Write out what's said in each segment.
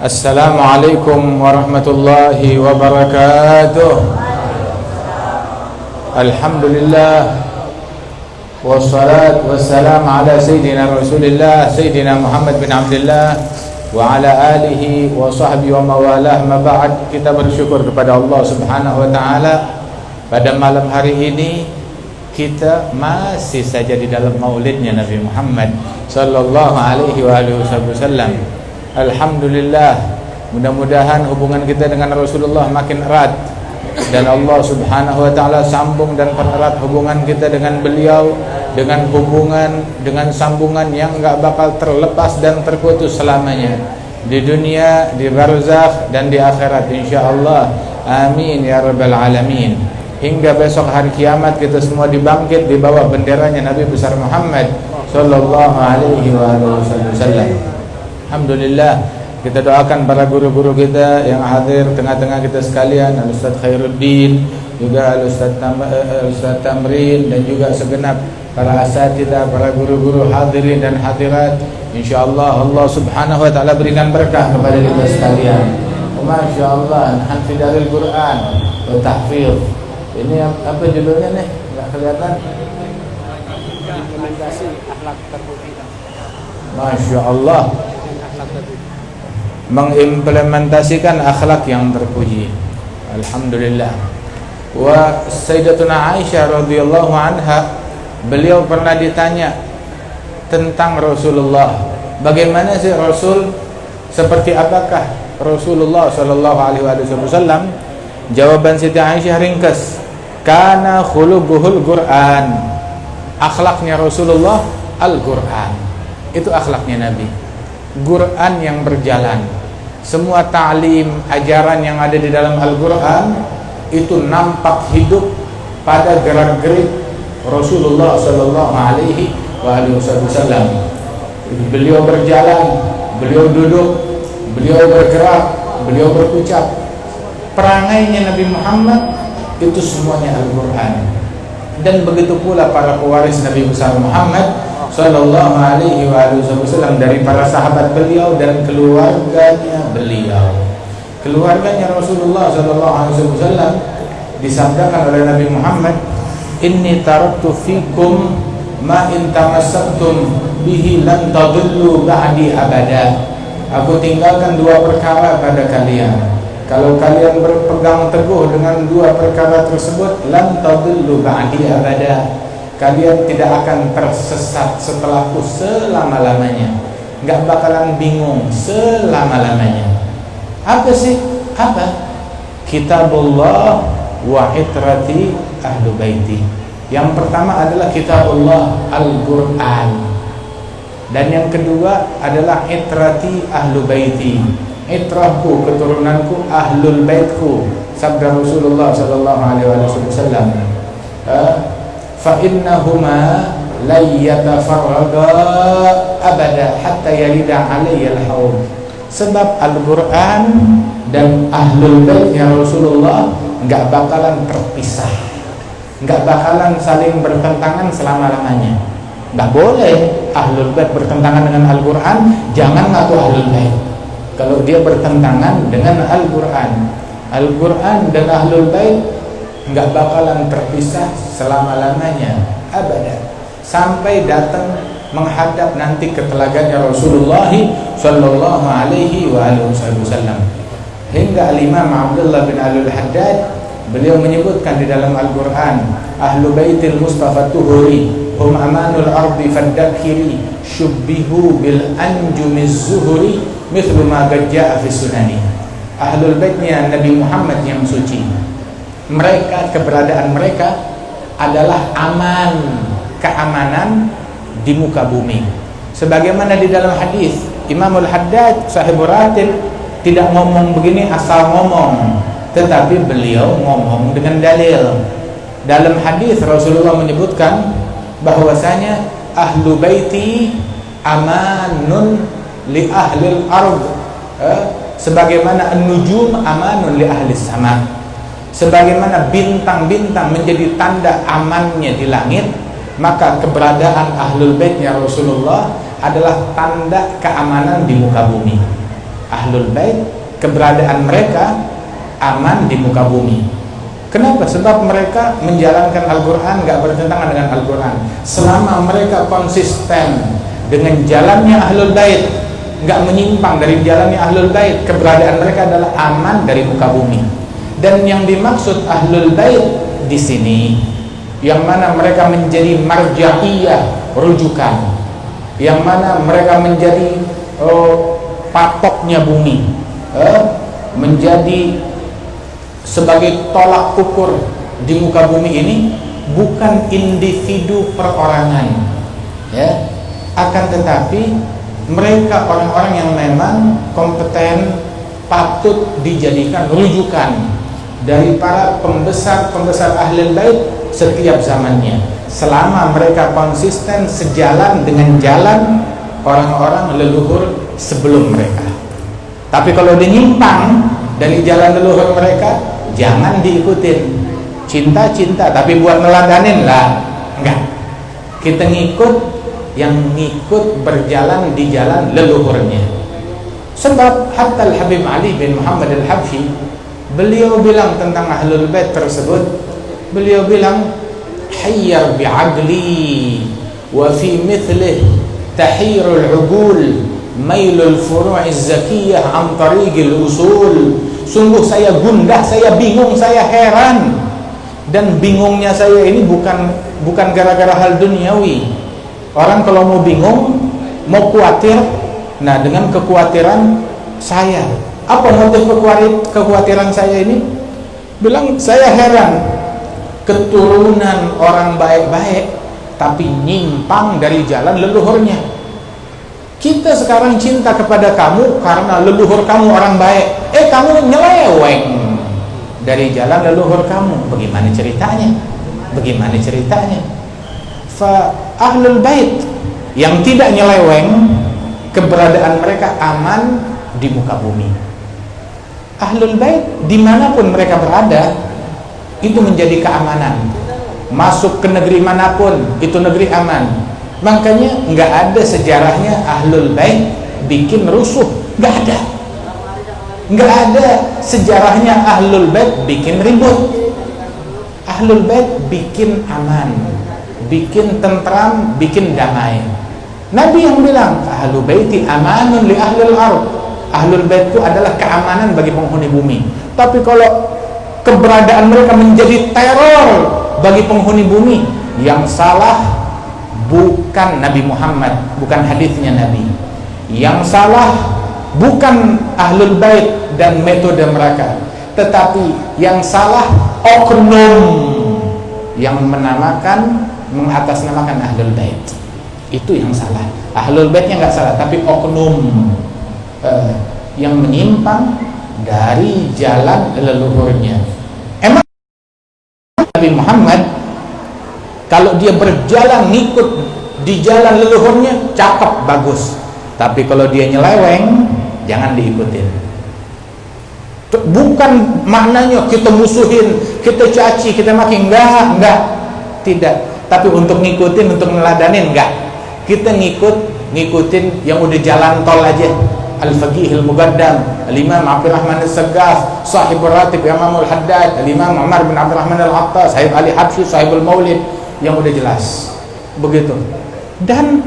Assalamualaikum warahmatullahi wabarakatuh. Alhamdulillah wassalatu wassalamu ala sayyidina Rasulillah Sayyidina Muhammad bin Abdullah wa ala alihi wa sahbihi wa mawalah. Ma ba'd, kita bersyukur kepada Allah Subhanahu wa taala pada malam hari ini kita masih saja di dalam maulidnya Nabi Muhammad sallallahu alaihi wasallam. Alhamdulillah, mudah-mudahan hubungan kita dengan Rasulullah makin erat dan Allah Subhanahu wa taala sambung dan pererat hubungan kita dengan beliau dengan hubungan, dengan sambungan yang enggak bakal terlepas dan terputus selamanya di dunia, di barzakh dan di akhirat insyaallah. Amin ya rabbal alamin. Hingga besok hari kiamat kita semua dibangkit di bawah benderanya Nabi besar Muhammad sallallahu alaihi wasallam. Alhamdulillah, kita doakan para guru-guru kita yang hadir tengah-tengah kita sekalian, Al-Ustaz Khairuddin, juga Al-Ustaz Tamrin, dan juga segenap para asatidzah, para guru-guru hadirin dan hadirat. InsyaAllah Allah Subhanahu wa ta'ala berikan berkah kepada kita sekalian. MasyaAllah, Hanfi Daril Quran wa Tahfidz. Ini apa judulnya nih? Enggak kelihatan. Implementasi akhlak terpuji. MasyaAllah, mengimplementasikan akhlak yang terpuji. Alhamdulillah. Wa Sayyidatuna Aisyah radhiyallahu anha, beliau pernah ditanya tentang Rasulullah. Bagaimana sih Rasul? Seperti apakah Rasulullah sallallahu alaihi wasallam? Jawaban Siti Aisyah ringkas, kana khuluquhul Quran. Akhlaknya Rasulullah Al-Quran. Itu akhlaknya Nabi. Quran yang berjalan. Semua ta'lim, ajaran yang ada di dalam Al-Quran itu nampak hidup pada gerak-gerik Rasulullah sallallahu alaihi wasallam. Beliau berjalan, beliau duduk, beliau bergerak, beliau berucap. Perangainya Nabi Muhammad itu semuanya Al-Quran. Dan begitu pula para pewaris Nabi besar Muhammad sallallahu alaihi wasallam, dari para sahabat beliau dan keluarganya beliau. Keluarganya Rasulullah sallallahu alaihi wasallam disabdakan oleh Nabi Muhammad, inni taraktu fikum ma in tamassaktum bihi lan tadullu ba'di abada. Aku tinggalkan dua perkara pada kalian. Kalau kalian berpegang teguh dengan dua perkara tersebut, lan tadullu ba'di abada, kalian tidak akan tersesat setelahku selama-lamanya. Enggak bakalan bingung selama-lamanya. Apa sih? Apa? Kitabullah wa itrati ahlu baiti. Yang pertama adalah kitabullah Al-Quran, dan yang kedua adalah itrati ahlu baiti. Itrahku, keturunanku, ahlul baitku. Sabda Rasulullah sallallahu alaihi wasallam, fa innahuma la yatafarraga abada hatta yalida alayya al-haud. Sebab Al-Quran dan ahlul baitnya Rasulullah enggak bakalan terpisah, enggak bakalan saling bertentangan selama-lamanya. Enggak boleh ahlul bait bertentangan dengan Al-Quran, jangan ngaku ahlul bait. Kalau dia bertentangan dengan Al-Quran, Al-Quran dan ahlul bait enggak bakalan terpisah selama-lamanya, abadan, sampai datang menghadap nanti ke telaganya Rasulullah sallallahu alaihi wasallam. Hingga Imam Abdullah bin Al-Haddad, beliau menyebutkan di dalam Al-Quran, ahlu baitil Mustafa tuhuri hum amanul ardi faddakiri syubbihu bil anjumiz zuhuri mithlu ma gajja'a fi sunani. Ahlul baitnya Nabi Muhammad yang suci, mereka, keberadaan mereka adalah aman, keamanan di muka bumi. Sebagaimana di dalam hadis, Imamul Haddad sahibur ratib tidak ngomong begini asal ngomong, tetapi beliau ngomong dengan dalil. Dalam hadis Rasulullah menyebutkan bahwasanya ahlu baiti amanun li ahlil ard, sebagaimana an-nujum amanun li ahli sama. Sebagaimana bintang-bintang menjadi tanda amannya di langit, maka keberadaan ahlul baitnya Rasulullah adalah tanda keamanan di muka bumi. Ahlul Bait, keberadaan mereka aman di muka bumi. Kenapa? Sebab mereka menjalankan Al-Quran, gak bertentangan dengan Al-Quran. Selama mereka konsisten dengan jalannya Ahlul Bait, gak menyimpang dari jalannya Ahlul Bait, keberadaan mereka adalah aman dari muka bumi. Dan yang dimaksud Ahlul Bait di sini, yang mana mereka menjadi marja'iyah, rujukan, yang mana mereka menjadi patoknya bumi, menjadi sebagai tolak ukur di muka bumi ini, bukan individu perorangan, ya, akan tetapi mereka orang-orang yang memang kompeten, patut dijadikan rujukan dari para pembesar-pembesar Ahlul Bait setiap zamannya, selama mereka konsisten sejalan dengan jalan orang-orang leluhur sebelum mereka. Tapi kalau dinyimpang dari jalan leluhur mereka, jangan diikutin. Cinta-cinta tapi buat neladanin lah, enggak. Kita ngikut yang ngikut berjalan di jalan leluhurnya. Sebab hatta Al-Habib Ali bin Muhammad Al-Habsyi, beliau bilang tentang Ahlul Bait tersebut, beliau bilang, hayyar bi'aqli wa fi mithlih tahirul uqul mailul furu'iz zakiyah an tariqil usul. Sungguh saya gundah, saya bingung, saya heran. Dan bingungnya saya ini bukan gara-gara hal duniawi. Orang kalau mau bingung, mau khawatir, nah dengan kekhawatiran saya, apa motif kekhawatiran saya ini? Bilang, saya heran, keturunan orang baik-baik tapi nyimpang dari jalan leluhurnya. Kita sekarang cinta kepada kamu karena leluhur kamu orang baik, kamu nyeleweng dari jalan leluhur kamu. Bagaimana ceritanya? Bagaimana ceritanya? Fa Ahlul Bait yang tidak nyeleweng, keberadaan mereka aman di muka bumi. Ahlul Bait dimanapun mereka berada, itu menjadi keamanan. Masuk ke negeri manapun, itu negeri aman. Makanya nggak ada sejarahnya Ahlul Bait bikin rusuh, nggak ada. Nggak ada sejarahnya Ahlul Bait bikin ribut. Ahlul Bait bikin aman, bikin tentram, bikin damai. Nabi yang bilang, Ahlul Baiti amanun li ahlil ardh. Ahlul Bait itu adalah keamanan bagi penghuni bumi. Tapi kalau keberadaan mereka menjadi teror bagi penghuni bumi, yang salah bukan Nabi Muhammad, bukan hadisnya Nabi. Yang salah bukan Ahlul Bait dan metode mereka, tetapi yang salah oknum yang mengatasnamakan Ahlul Bait. Itu yang salah. Ahlul Baitnya nggak salah, tapi oknum yang menyimpang dari jalan leluhurnya. Emang Nabi Muhammad kalau dia berjalan ngikut di jalan leluhurnya cakep, bagus. Tapi kalau dia nyeleweng, jangan diikutin. Bukan maknanya kita musuhin, kita caci, kita maki, enggak, tidak. Tapi untuk ngikutin, untuk neladanin, enggak. Kita ngikutin yang udah jalan tol aja. Al-Faqih Al-Muqaddam, Al-Imam Abdurrahman Al-Saggaf, Sahibul Ratib Imamul Haddad, Al-Imam Umar bin Abdurrahman Al-Attas, Sahib Ali Habsyi, Sahibul Maulid, yang udah jelas. Begitu. Dan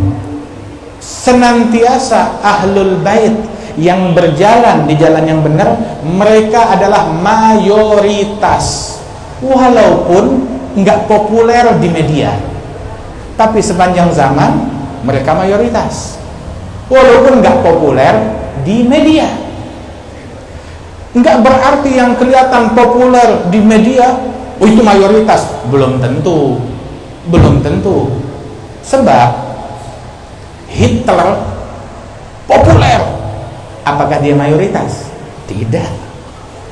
senantiasa Ahlul Bait yang berjalan di jalan yang benar, mereka adalah mayoritas, walaupun nggak populer di media, tapi sepanjang zaman mereka mayoritas, walaupun nggak populer di media. Nggak berarti yang kelihatan populer di media, oh itu mayoritas. Belum tentu. Sebab Hitler populer, apakah dia mayoritas? Tidak,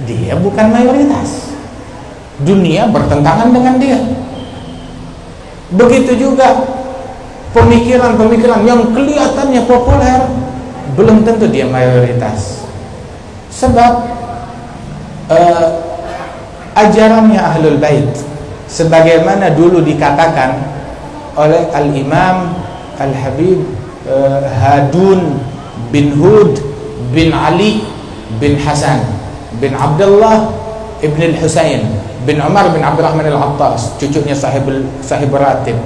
dia bukan mayoritas. Dunia bertentangan dengan dia. Begitu juga pemikiran-pemikiran yang kelihatannya populer, belum tentu dia mayoritas. Sebab ajarannya Ahlul Bait, sebagaimana dulu dikatakan oleh Al-Imam Al-Habib Hadun bin Hud bin Ali bin Hasan bin Abdullah ibn al-Husain bin Umar bin Abdurrahman al-Attas, cucunya sahib ratib.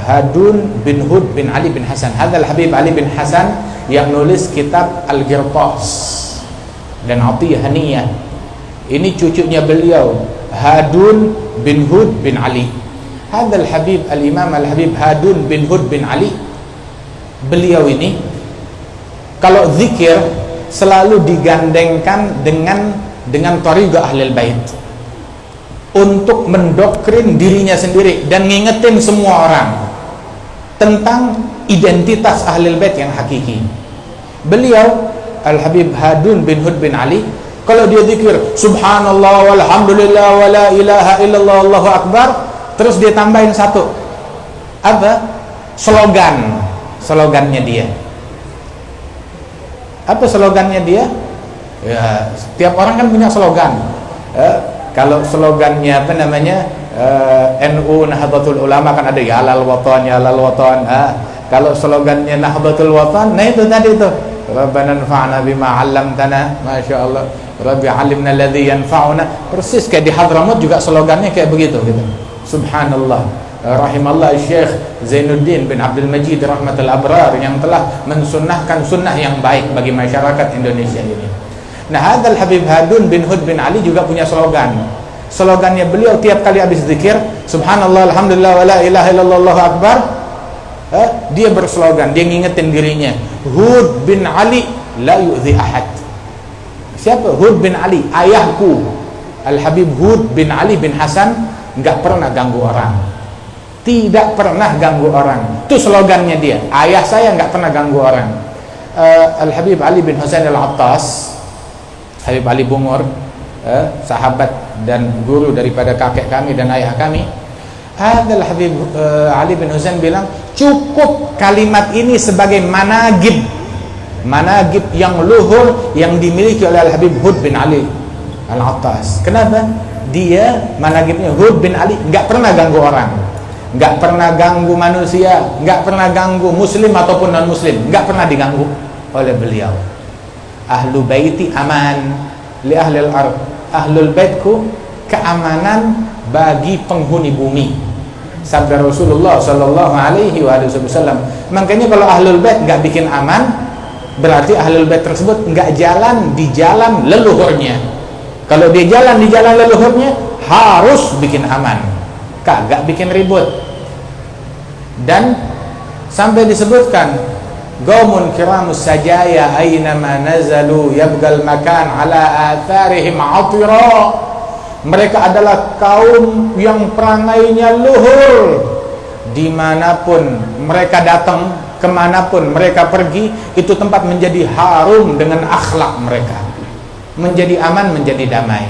Hadun bin Hud bin Ali bin Hasan. Hadzal Habib Ali bin Hasan yang nulis kitab Al-Qirtas dan Atiyah Haniyah. Ini cucunya beliau, Hadun bin Hud bin Ali. Hadzal Habib Al-Imam Al-Habib Hadun bin Hud bin Ali. Beliau ini kalau zikir selalu digandengkan dengan thariqah Ahlul Bait untuk mendoktrin dirinya sendiri dan ngingetin semua orang tentang identitas Ahlul Bait yang hakiki. Beliau Al-Habib Hadun bin Hud bin Ali, kalau dia zikir subhanallah walhamdulillah wala ilaha illallah allahu akbar, terus dia tambahin satu apa? Slogannya dia. Apa slogannya dia? Ya, setiap orang kan punya slogan. Kalau slogannya apa namanya, NU Nahdlatul Ulama kan ada ya lal watan ya lal watan. Kalau slogannya Nahdlatul Watan, nah itu tadi itu, Rabbana anfa'na bima 'allamtana, masyaallah, Rabbi 'allimna alladhi yanfa'una. Persis kayak di Hadramut juga slogannya kayak begitu gitu. Subhanallah. Rahimallah Syekh Zainuddin bin Abdul Majid rahmatul abrar yang telah mensunnahkan sunnah yang baik bagi masyarakat Indonesia ini. Nah, hadzal Habib Hadun bin Hud bin Ali juga punya slogan. Slogannya beliau tiap kali habis zikir, subhanallah alhamdulillah wala ilaha illallah allahu akbar, dia berslogan, dia ngingetin dirinya, Hud bin Ali la yu'zi ahad. Siapa? Hud bin Ali, ayahku Al Habib Hud bin Ali bin Hasan enggak pernah ganggu orang. Tidak pernah ganggu orang. Itu slogannya dia. Ayah saya enggak pernah ganggu orang. Al Habib Ali bin Husain Al-Attas, Habib Ali Bungur, sahabat dan guru daripada kakek kami dan ayah kami. Hadzal Habib Ali bin Husain bilang, cukup kalimat ini sebagai managib yang luhur yang dimiliki oleh Al Habib Hud bin Ali Al-Attas. Kenapa? Dia managibnya Hud bin Ali enggak pernah ganggu orang, enggak pernah ganggu manusia, enggak pernah ganggu muslim ataupun non muslim, enggak pernah diganggu oleh beliau. Ahlu baiti aman li ahlil ard, ahlul baitku keamanan bagi penghuni bumi, sabda Rasulullah sallallahu alaihi wasallam. Makanya kalau ahlul bait enggak bikin aman, berarti ahlul bait tersebut enggak jalan di jalan leluhurnya. Kalau dia jalan di jalan leluhurnya, harus bikin aman, kagak bikin ribut. Dan sampai disebutkan qaumun kiramus sajaya aynama nazalu yabgal makan ala atharihim atira. Mereka adalah kaum yang perangainya luhur, dimanapun mereka datang, kemanapun mereka pergi, itu tempat menjadi harum dengan akhlak mereka, menjadi aman, menjadi damai.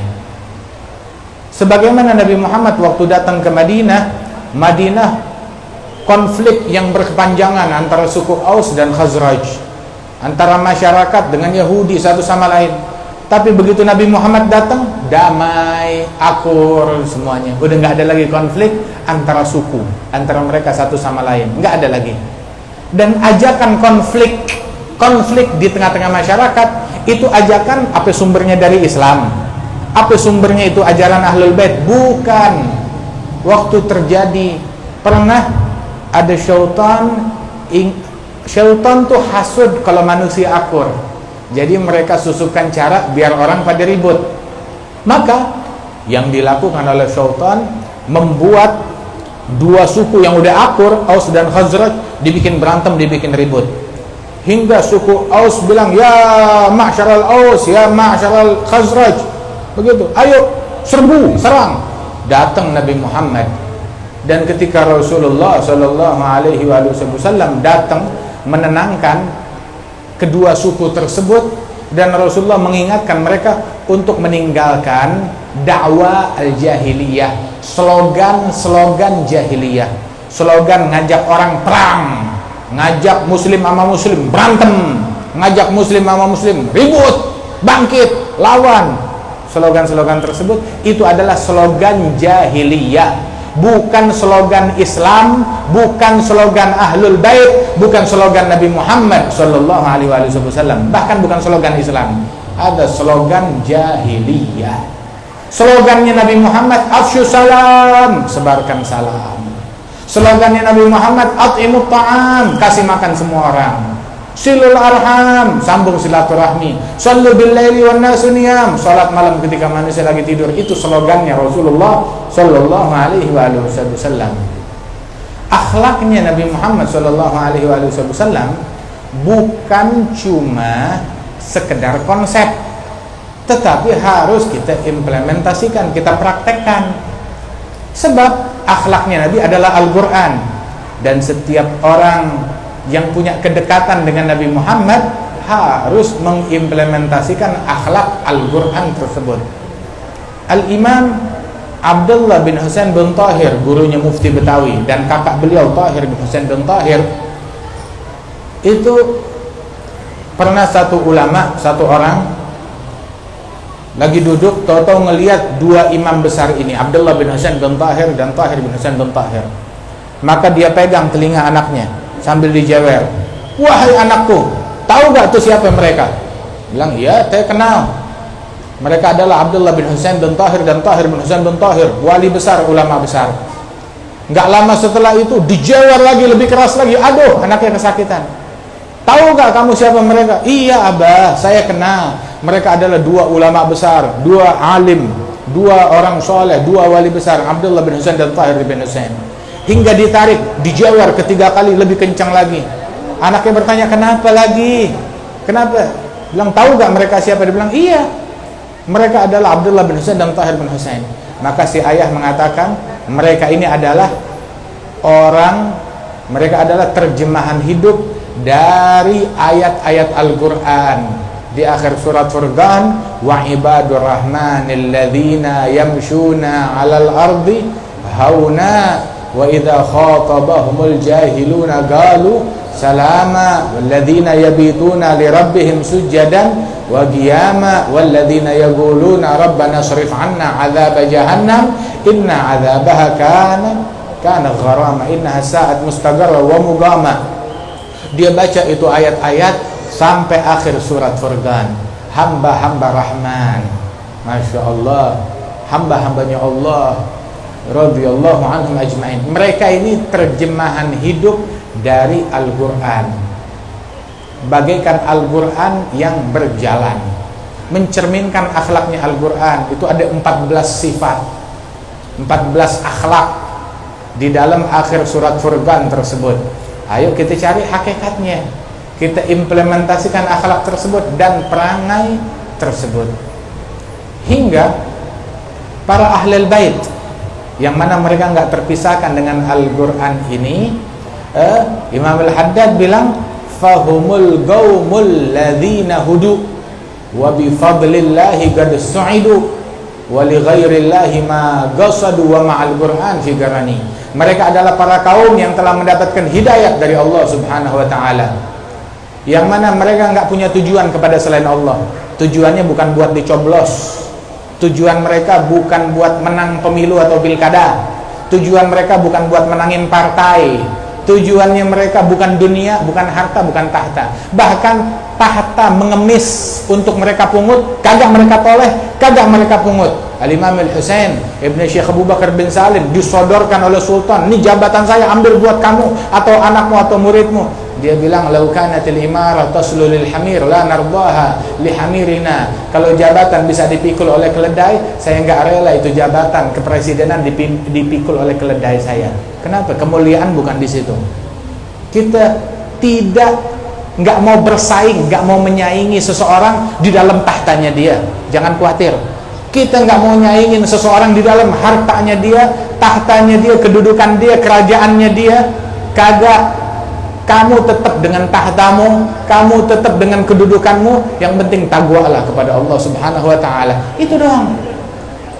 Sebagaimana Nabi Muhammad waktu datang ke Madinah, konflik yang berkepanjangan antara suku Aus dan Khazraj, antara masyarakat dengan Yahudi satu sama lain. Tapi begitu Nabi Muhammad datang, damai, akur semuanya. Udah nggak ada lagi konflik antara suku, antara mereka satu sama lain, nggak ada lagi. Dan ajakan konflik di tengah-tengah masyarakat itu ajakan apa sumbernya dari Islam? Apa sumbernya itu ajaran Ahlul Bait? Bukan. Waktu terjadi, pernah ada syaitan tuh hasud kalau manusia akur. Jadi mereka susupkan cara biar orang pada ribut. Maka yang dilakukan oleh syaitan, membuat dua suku yang udah akur, Aus dan Khazraj, dibikin berantem, dibikin ribut. Hingga suku Aus bilang, ya ma'syaral Aus, ya ma'syaral Khazraj, begitu, ayo serbu, serang. Datang Nabi Muhammad, dan ketika Rasulullah sallallahu alaihi wasallam datang menenangkan kedua suku tersebut, dan Rasulullah mengingatkan mereka untuk meninggalkan dakwah al-jahiliyah, slogan jahiliyah, slogan ngajak orang perang, ngajak muslim sama muslim berantem, ngajak muslim sama muslim ribut, bangkit, lawan. Slogan-slogan tersebut itu adalah slogan jahiliyah bukan slogan Islam, bukan slogan Ahlul Bait, bukan slogan Nabi Muhammad sallallahu alaihi wasallam, bahkan bukan slogan Islam. Ada slogan jahiliyah. Slogannya Nabi Muhammad, afshu salam, sebarkan salam. Slogannya Nabi Muhammad, at'imut ta'am, kasih makan semua orang. Silul arham, sambung silaturahmi. Sallu bil laili wan nasu niyam, salat malam ketika manusia lagi tidur. Itu slogannya Rasulullah sallallahu alaihi wasallam. Akhlaknya Nabi Muhammad sallallahu alaihi wasallam bukan cuma sekedar konsep, tetapi harus kita implementasikan, kita praktekkan. Sebab akhlaknya Nabi adalah Al-Quran, dan setiap orang yang punya kedekatan dengan Nabi Muhammad harus mengimplementasikan akhlak Al-Quran tersebut. Al-Imam Abdullah bin Husain bin Tahir, gurunya Mufti Betawi, dan kakak beliau Tahir bin Husain bin Tahir, itu pernah satu ulama, satu orang lagi duduk, tahu-tahu ngelihat dua imam besar ini, Abdullah bin Husain bin Tahir dan Tahir bin Husain bin Tahir. Maka dia pegang telinga anaknya sambil dijewer, "Wahai anakku, tahu gak tuh siapa mereka?" Bilang, "Iya, saya kenal. Mereka adalah Abdullah bin Husain bin Tahir dan Tahir bin Husain bin Tahir, wali besar, ulama besar." Gak lama setelah itu dijewer lagi, lebih keras lagi. Aduh, anaknya kesakitan. "Tahu gak kamu siapa mereka?" "Iya abah, saya kenal. Mereka adalah dua ulama besar, dua alim, dua orang soleh, dua wali besar, Abdullah bin Husain dan Tahir bin Husain." Hingga ditarik, dijawar ketiga kali, lebih kencang lagi. Anaknya bertanya, "Kenapa lagi? Kenapa?" Bilang, "Tahu gak mereka siapa?" Dia bilang, "Iya, mereka adalah Abdullah bin Husain dan Tahir bin Husain." Maka si ayah mengatakan, mereka ini adalah mereka adalah terjemahan hidup dari ayat-ayat Al-Quran. Di akhir surat Furqan, "Wa ibadur rahmanil ladzina yamshuna 'alal ardi hauna wa idza khatabahumul jahiluna qalu salama walladzina yabituna li rabbihim sujadan wa qiyama walladzina yaquluna rabbana shrif 'anna 'adzaba jahannam inna 'adzabaha kana gharama innaha sa'at mustaqarra wa muqama." Dia baca itu ayat-ayat sampai akhir surat Furqan. Hamba-hamba Rahman, Masya Allah, hamba-hambanya Allah radhiyallahu anhum ajma'in. Mereka ini terjemahan hidup dari Al-Quran, bagaikan Al-Quran yang berjalan, mencerminkan akhlaknya Al-Quran. Itu ada 14 sifat, 14 akhlak di dalam akhir surat Furqan tersebut. Ayo kita cari hakikatnya, kita implementasikan akhlak tersebut dan perangai tersebut. Hingga para ahlul bait, yang mana mereka nggak terpisahkan dengan Al-Quran ini, Imam Al-Haddad bilang, "Fahumul qaumul ladzina hudu wa bi fadlillahi qad su'idu wa li ghairillahi ma qasadu wa ma'al Qur'an fi garani." Mereka adalah para kaum yang telah mendapatkan hidayah dari Allah Subhanahu wa taala, yang mana mereka nggak punya tujuan kepada selain Allah. Tujuannya bukan buat dicoblos, tujuan mereka bukan buat menang pemilu atau pilkada, tujuan mereka bukan buat menangin partai, tujuannya mereka bukan dunia, bukan harta, bukan tahta. Bahkan tahta mengemis untuk mereka pungut, kagak mereka toleh, kagak mereka pungut. Al-Imam Al-Husain Ibn Syekh Abu Bakar bin Salim disodorkan oleh Sultan, "Ini jabatan saya, ambil buat kamu atau anakmu atau muridmu." Dia bilang, "Lau kanatil imarah taslu lil hamir la nardaha li hamirina." Kalau jabatan bisa dipikul oleh keledai, saya enggak rela itu jabatan kepresidenan dipikul oleh keledai saya. Kenapa? Kemuliaan bukan di situ. Kita enggak mau bersaing, enggak mau menyaingi seseorang di dalam tahtanya dia. Jangan khawatir. Kita enggak mau nyaingin seseorang di dalam hartanya dia, tahtanya dia, kedudukan dia, kerajaannya dia. Kagak. Kamu tetap dengan tahtamu, kamu tetap dengan kedudukanmu, yang penting takwalah kepada Allah Subhanahu wa taala. Itu doang.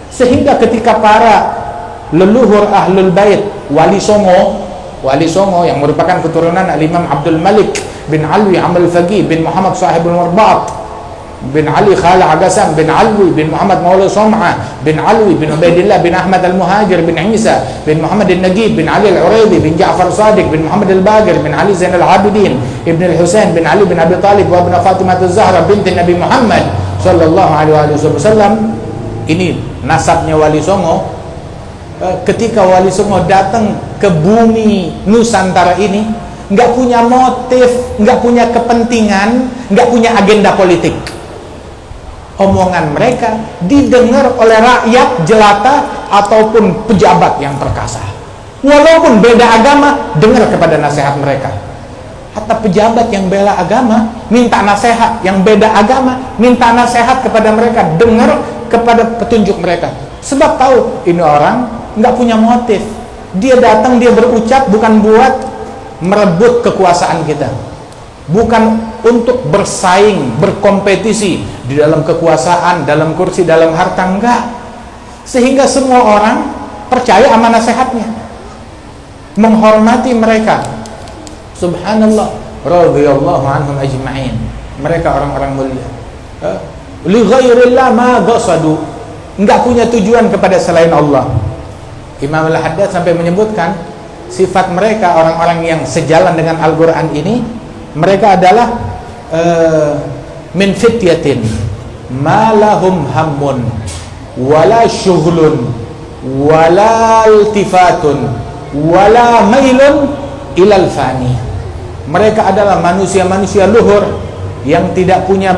Sehingga ketika para leluhur Ahlul Bait, Wali Songo yang merupakan keturunan Al-Imam Abdul Malik bin Alwi Amal Faqih bin Muhammad Sahibul Warbat, bin Ali Khala Agasam bin Alwi bin Muhammad Maula Som'a bin Alwi bin Ubaidillah bin Ahmad Al-Muhajir bin Isa bin Muhammad Al-Nagib bin Ali Al-Uraidi bin Ja'far Sadiq bin Muhammad Al-Bagir bin Ali Zainal Abidin ibn Al-Husain bin Ali bin Abi Talib wa ibn Fatimah Az-Zahra binti Nabi Muhammad sallallahu alaihi wasallam. Ini nasabnya Wali Songo. Ketika Wali Songo datang ke bumi Nusantara ini, nggak punya motif, nggak punya kepentingan, nggak punya agenda politik. Omongan mereka didengar oleh rakyat jelata ataupun pejabat yang perkasa. Walaupun beda agama, dengar kepada nasihat mereka. Hatta pejabat yang bela agama minta nasihat, yang beda agama minta nasihat kepada mereka, dengar kepada petunjuk mereka. Sebab tahu ini orang nggak punya motif. Dia datang, dia berucap bukan buat merebut kekuasaan kita, bukan untuk bersaing, berkompetisi di dalam kekuasaan, dalam kursi, dalam harta, enggak. Sehingga semua orang percaya sama nasihatnya, menghormati mereka. Subhanallah, radhiyallahu anhum ajma'in. Mereka orang-orang mulia. Li ghairillah ma qasadu, enggak punya tujuan kepada selain Allah. Imam Al-Haddad sampai menyebutkan sifat mereka, orang-orang yang sejalan dengan Al-Quran ini, mereka adalah min fityatin ma lahum hammun wala syughlun wala iltifatun wala mailun ilal fani. Mereka adalah manusia-manusia luhur yang tidak punya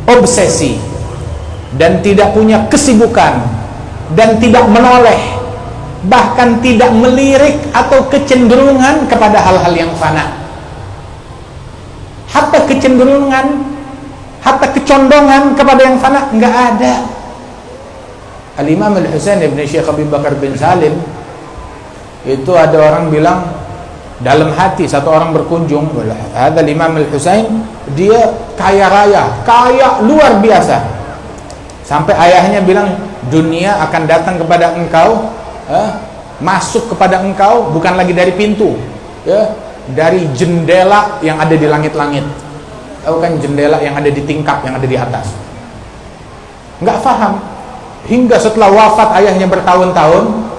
obsesi dan tidak punya kesibukan dan tidak menoleh, bahkan tidak melirik atau kecenderungan kepada hal-hal yang fana. Hatta kecenderungan, hatta kecondongan kepada yang fana enggak ada. Al-Imam Al-Husain ibn Syekh Abi Bakar bin Salim, itu ada orang bilang dalam hati, satu orang berkunjung, ada Imam Al-Husain, dia kaya raya, kaya luar biasa, sampai ayahnya bilang dunia akan datang kepada engkau, masuk kepada engkau bukan lagi dari pintu, ya, dari jendela yang ada di langit-langit. Tahu kan jendela yang ada di tingkap, yang ada di atas. Nggak paham. Hingga setelah wafat ayahnya bertahun-tahun,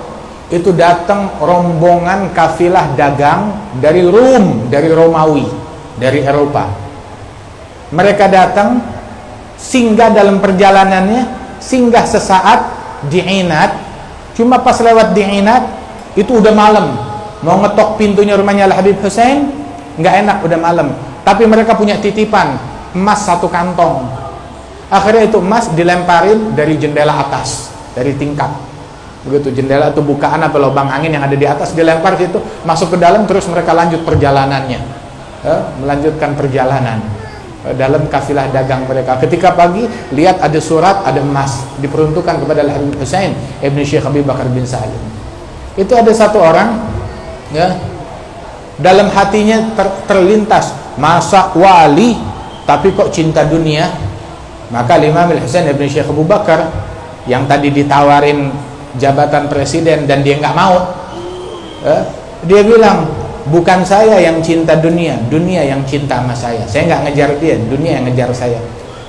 itu datang rombongan kafilah dagang dari Rum, dari Romawi, dari Eropa. Mereka datang, singgah dalam perjalanannya, singgah sesaat di Inat. Cuma pas lewat di Inat, itu udah malam. Mau ngetok pintunya rumahnya Al-Habib Husain, nggak enak, udah malam. Tapi mereka punya titipan emas 1 kantong. Akhirnya itu emas dilemparin dari jendela atas, dari tingkap. Begitu jendela itu bukaan apa lubang angin yang ada di atas, dilempar situ, masuk ke dalam, terus mereka lanjut perjalanannya, melanjutkan perjalanan dalam kafilah dagang mereka. Ketika pagi, lihat ada surat, ada emas diperuntukkan kepada Al-Habib Husain ibn Syekh Abi Bakar bin Salim. Itu ada satu orang, ya, dalam hatinya terlintas, masa wali tapi kok cinta dunia. Maka Imam Al-Husain ibn Syekh Abu Bakar yang tadi ditawarin jabatan presiden dan dia nggak mau, dia bilang, bukan saya yang cinta dunia, dunia yang cinta sama saya. Saya nggak ngejar dia, dunia yang ngejar saya.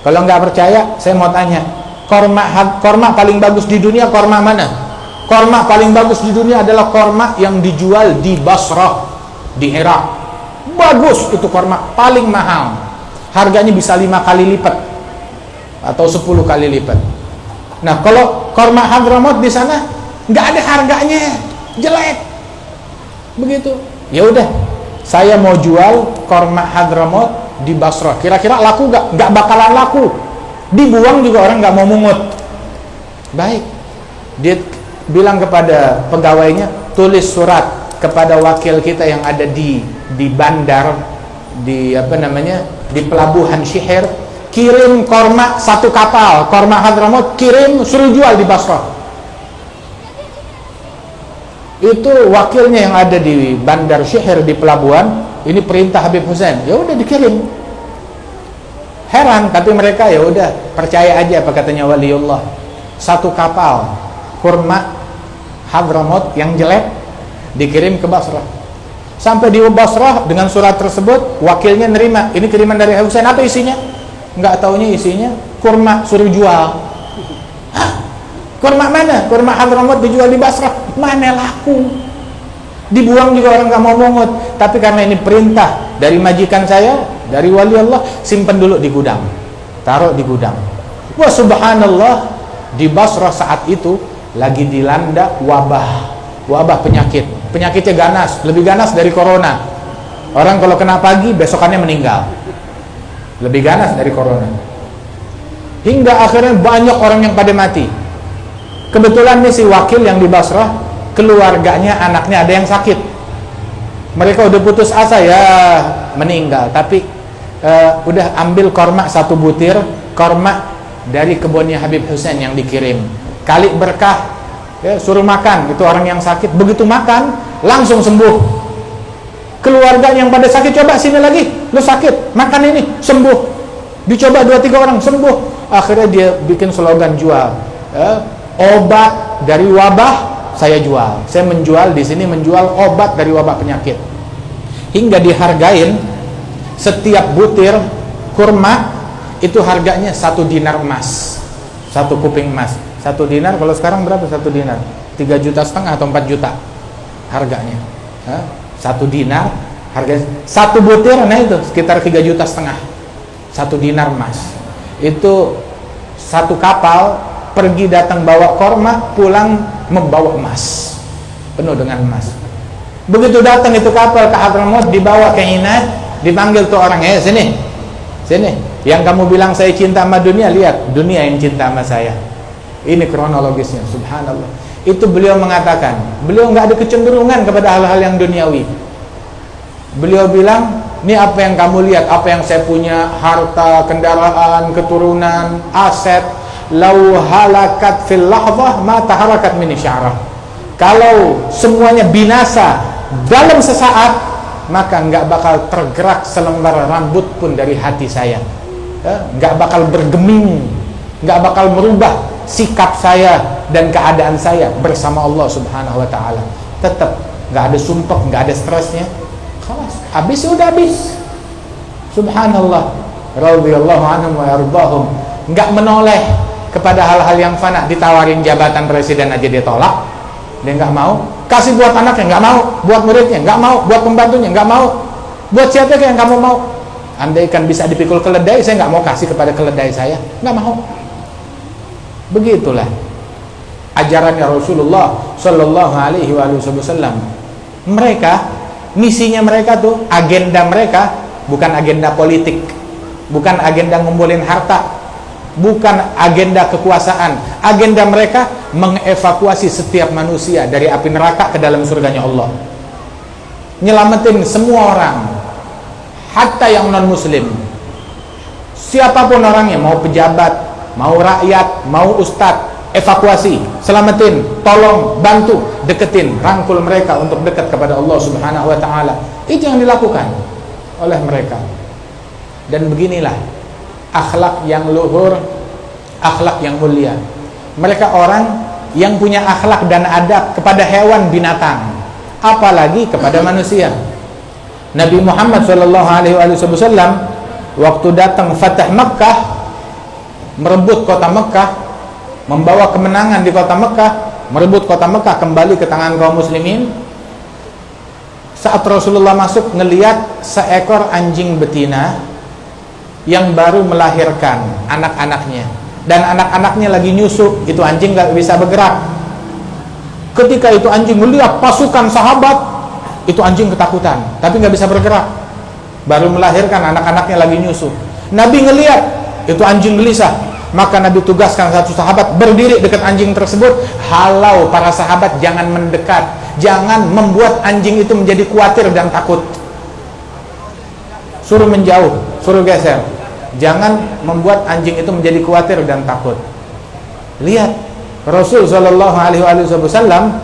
Kalau nggak percaya, saya mau tanya, korma paling bagus di dunia korma mana? Korma paling bagus di dunia adalah korma yang dijual di Basrah, di Irak. Bagus itu korma, paling mahal, harganya bisa 5 kali lipat atau 10 kali lipat. Nah, kalau korma Hadramaut di sana nggak ada harganya, jelek. Begitu. Ya udah, saya mau jual korma Hadramaut di Basrah. Kira-kira laku nggak? Nggak bakalan laku. Dibuang juga orang nggak mau mungut. Baik. Dia bilang kepada pegawainya, tulis surat kepada wakil kita yang ada di bandar, di apa namanya, di pelabuhan Syihir, kirim korma 1 kapal, korma Hadramaut, kirim, suruh jual di Basrah. Itu wakilnya yang ada di bandar Syihir, di pelabuhan, ini perintah Habib Husain, ya udah dikirim. Heran, tapi mereka ya udah percaya aja apa katanya waliullah. 1 kapal kurma Hadramaut yang jelek dikirim ke Basrah. Sampai di Basrah dengan surat tersebut, wakilnya nerima, ini kiriman dari Husain, apa isinya? nggak taunya isinya kurma, suruh jual. Hah? Kurma mana? Kurma Hadramaut dijual di Basrah, mana laku? Dibuang juga orang nggak mau mungut. Tapi karena ini perintah dari majikan saya, dari wali Allah, simpen dulu di gudang, taruh di gudang. Wah subhanallah, di Basrah saat itu lagi dilanda wabah penyakit. Penyakitnya ganas, lebih ganas dari corona. Orang kalau kena pagi, besokannya meninggal. Lebih ganas dari corona. Hingga akhirnya banyak orang yang pada mati. Kebetulan nih si wakil yang di Basrah, keluarganya, anaknya ada yang sakit. Mereka udah putus asa ya meninggal. Tapi udah ambil korma 1 butir, korma dari kebunnya Habib Hussein yang dikirim. Kali berkah, ya, suruh makan. Itu orang yang sakit, begitu makan langsung sembuh. Keluarga yang pada sakit, coba sini lagi, lu sakit, makan ini, sembuh. Dicoba 2-3 orang, sembuh. Akhirnya dia bikin slogan jual, obat dari wabah saya jual. Saya menjual di sini, menjual obat dari wabah penyakit. Hingga dihargain setiap butir kurma itu harganya 1 dinar emas, 1 kuping emas. 1 dinar kalau sekarang berapa 1 dinar? 3,5 juta atau 4 juta harganya. 1 dinar harganya 1 butir, nah itu sekitar 3,5 juta. 1 dinar emas. Itu 1 kapal pergi datang bawa korma, pulang membawa emas, penuh dengan emas. Begitu datang itu kapal ke Hadramaut, dibawa ke Inat, dipanggil tuh orang, sini, yang kamu bilang saya cinta sama dunia, lihat dunia yang cinta sama saya. Ini kronologisnya, subhanallah. Itu beliau mengatakan, beliau nggak ada kecenderungan kepada hal-hal yang duniawi. Beliau bilang, ini apa yang kamu lihat, apa yang saya punya, harta, kendaraan, keturunan, aset, lau halakat fil lahzah ma taharakat min sya'rah. Kalau semuanya binasa dalam sesaat, maka nggak bakal tergerak selembar rambut pun dari hati saya. Nggak bakal bergeming, nggak bakal merubah sikap saya dan keadaan saya bersama Allah Subhanahu wa taala. Tetap nggak ada sumpek, nggak ada stresnya. Khalas, habis udah habis. Subhanallah, radhiyallahu anhum wa yardahum. Nggak menoleh kepada hal-hal yang fana. Ditawarin jabatan presiden aja dia tolak, dia nggak mau. Kasih buat anaknya nggak mau, buat muridnya nggak mau, buat pembantunya nggak mau, buat siapa yang kamu mau. Andaikan bisa dipikul keledai, saya nggak mau kasih kepada keledai saya, nggak mau. Begitulah ajarannya Rasulullah Sallallahu Alaihi Wasallam. Mereka, misinya mereka tuh, agenda mereka bukan agenda politik, bukan agenda ngumpulin harta, bukan agenda kekuasaan. Agenda mereka mengevakuasi setiap manusia dari api neraka ke dalam surganya Allah. Nyelamatin semua orang, hatta yang non muslim, siapapun orangnya, mau pejabat, mau rakyat, mau ustadz, evakuasi, selamatin, tolong, bantu, deketin, rangkul mereka untuk dekat kepada Allah Subhanahu wa taala. Itu yang dilakukan oleh mereka. Dan beginilah akhlak yang luhur, akhlak yang mulia. Mereka orang yang punya akhlak dan adab kepada hewan binatang, apalagi kepada manusia. Nabi Muhammad SAW waktu datang Fatah Makkah, merebut kota Mekah, membawa kemenangan di kota Mekah, merebut kota Mekah kembali ke tangan kaum muslimin. Saat Rasulullah masuk, ngelihat seekor anjing betina yang baru melahirkan anak-anaknya, dan anak-anaknya lagi nyusu. Itu anjing gak bisa bergerak. Ketika itu anjing melihat pasukan sahabat, itu anjing ketakutan, tapi gak bisa bergerak, baru melahirkan, anak-anaknya lagi nyusu. Nabi ngelihat itu anjing gelisah, maka Nabi tugaskan satu sahabat berdiri dekat anjing tersebut. Halau para sahabat jangan mendekat, jangan membuat anjing itu menjadi khawatir dan takut. Suruh menjauh, suruh geser. Jangan membuat anjing itu menjadi khawatir dan takut. Lihat Rasul Shallallahu Alaihi Wasallam,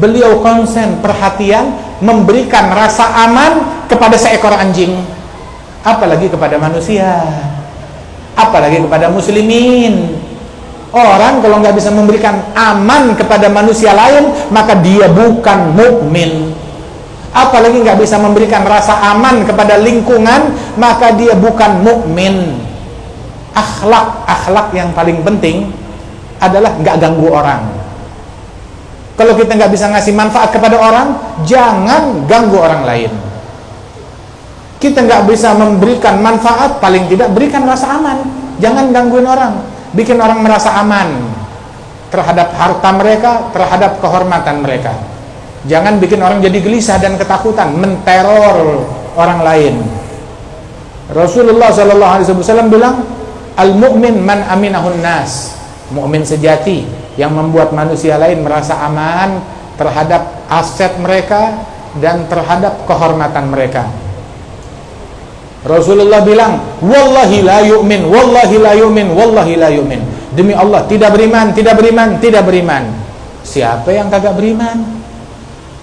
beliau konsen, perhatian, memberikan rasa aman kepada seekor anjing, apalagi kepada manusia, apalagi kepada muslimin. Orang kalau nggak bisa memberikan aman kepada manusia lain, maka dia bukan mukmin. Apalagi nggak bisa memberikan rasa aman kepada lingkungan, maka dia bukan mukmin. akhlak yang paling penting adalah nggak ganggu orang. Kalau kita nggak bisa ngasih manfaat kepada orang, jangan ganggu orang lain. Kita nggak bisa memberikan manfaat, paling tidak berikan rasa aman. Jangan gangguin orang, bikin orang merasa aman terhadap harta mereka, terhadap kehormatan mereka. Jangan bikin orang jadi gelisah dan ketakutan, menteror orang lain. Rasulullah SAW bilang, al-mu'min man aminahun nas. Mukmin sejati yang membuat manusia lain merasa aman terhadap aset mereka dan terhadap kehormatan mereka. Rasulullah bilang, wallahi la yu'min, wallahi la yu'min, wallahi la yu'min. Demi Allah, tidak beriman, tidak beriman, tidak beriman. Siapa yang kagak beriman?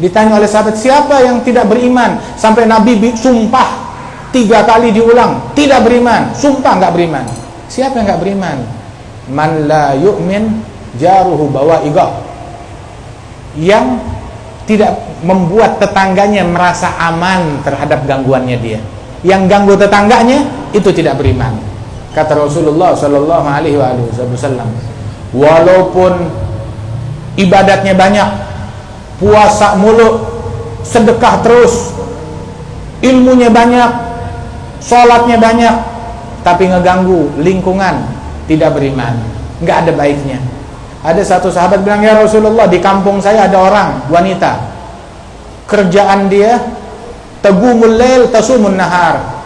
Ditanya oleh sahabat, siapa yang tidak beriman? Sampai Nabi sumpah 3 kali diulang, tidak beriman, sumpah nggak beriman. Siapa yang nggak beriman? Man la yu'min jaruhu bawaigah, yang tidak membuat tetangganya merasa aman terhadap gangguannya dia. Yang ganggu tetangganya itu tidak beriman. Kata Rasulullah sallallahu alaihi wasallam, walaupun ibadatnya banyak, puasa mulu, sedekah terus, ilmunya banyak, sholatnya banyak, tapi ngeganggu lingkungan, tidak beriman, nggak ada baiknya. Ada satu sahabat bilang, ya Rasulullah, di kampung saya ada orang wanita, kerjaan dia tagumul lail tasumun nahar.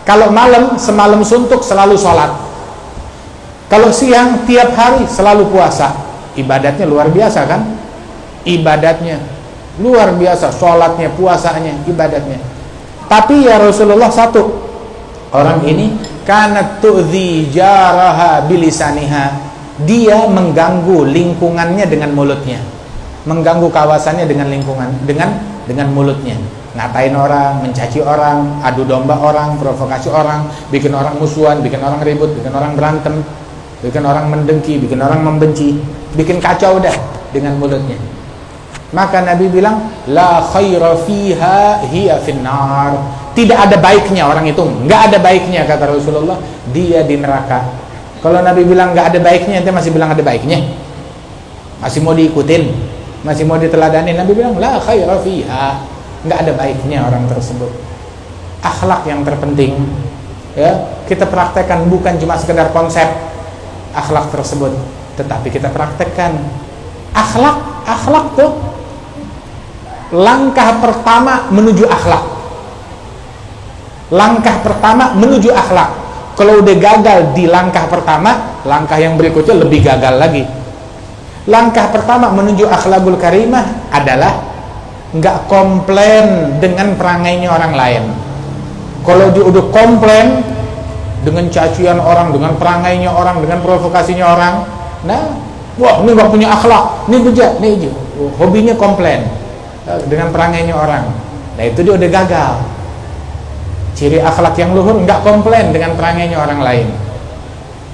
Kalau malam semalam suntuk selalu sholat, kalau siang tiap hari selalu puasa. Ibadatnya luar biasa kan? Ibadatnya luar biasa, sholatnya, puasanya, ibadatnya. Tapi ya Rasulullah, satu orang ini kanat tu'dhi jaraha bilisaniha, dia mengganggu lingkungannya dengan mulutnya, mengganggu kawasannya dengan lingkungan, dengan mulutnya. Ngatain orang, mencaci orang, adu domba orang, provokasi orang, bikin orang musuhan, bikin orang ribut, bikin orang berantem, bikin orang mendengki, bikin orang membenci, bikin kacau dah dengan mulutnya. Maka Nabi bilang, la khaira fiha hiya finnar. Tidak ada baiknya orang itu, nggak ada baiknya, kata Rasulullah, dia di neraka. Kalau Nabi bilang nggak ada baiknya, ente masih bilang ada baiknya, masih mau diikutin, masih mau diteladani. Nabi bilang la khaira fiha, nggak ada baiknya orang tersebut. Akhlak yang terpenting, ya, kita praktekkan, bukan cuma sekedar konsep akhlak tersebut, tetapi kita praktekkan. Akhlak tuh langkah pertama menuju akhlak. Langkah pertama menuju akhlak. Kalau udah gagal di langkah pertama, langkah yang berikutnya lebih gagal lagi. Langkah pertama menuju akhlakul karimah adalah nggak komplain dengan perangainya orang lain. Kalau dia udah komplain dengan cacian orang, dengan perangainya orang, dengan provokasinya orang, nah, wah ini nggak punya akhlak, ini bejat, ini hobinya komplain dengan perangainya orang. Nah itu dia udah gagal. Ciri akhlak yang luhur, nggak komplain dengan perangainya orang lain,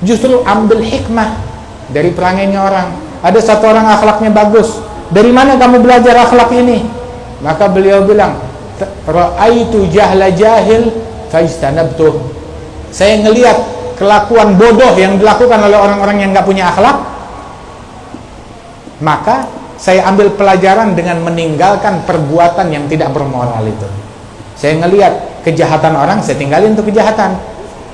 justru ambil hikmah dari perangainya orang. Ada satu orang akhlaknya bagus, dari mana kamu belajar akhlak ini? Maka beliau bilang, ra'aitu jahla jahil faistanabtuh. Saya ngelihat kelakuan bodoh yang dilakukan oleh orang-orang yang nggak punya akhlak, maka saya ambil pelajaran dengan meninggalkan perbuatan yang tidak bermoral itu. Saya ngelihat kejahatan orang, saya tinggalin untuk kejahatan.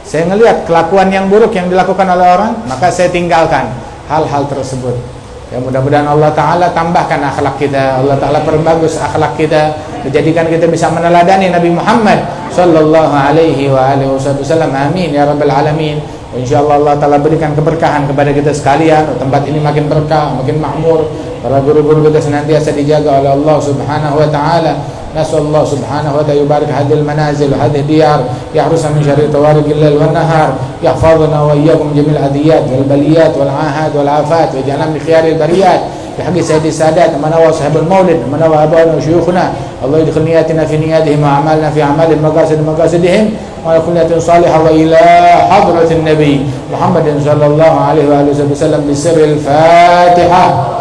Saya ngelihat kelakuan yang buruk yang dilakukan oleh orang, maka saya tinggalkan hal-hal tersebut. Ya, mudah-mudahan Allah Ta'ala tambahkan akhlak kita, Allah Ta'ala perbagus akhlak kita, menjadikan kita bisa meneladani Nabi Muhammad sallallahu alaihi wasallam. Amin ya rabbal alamin. Insyaallah Allah Ta'ala berikan keberkahan kepada kita sekalian, tempat ini makin berkah, makin makmur, para guru-guru kita senantiasa dijaga oleh Allah Subhanahu wa Ta'ala. نسأل الله سبحانه وتعالى يبارك هذه المنازل وهذه الديار، يحرسها من شر طوارق الليل والنهار، يحفظنا وإياكم من جميع الأذيات والبليات والعاهات والآفات، ويجعلنا من خيار البريات بحق سيد السادات من هو صاحب المولد، من هو آباؤنا وشيوخنا. الله يدخل نياتنا في نياتهم وأعمالنا في أعمال مقاصدهم، ويكون نية صالحة وإلى حضرة النبي محمد صلى الله عليه وآله وسلم بسر الفاتحة.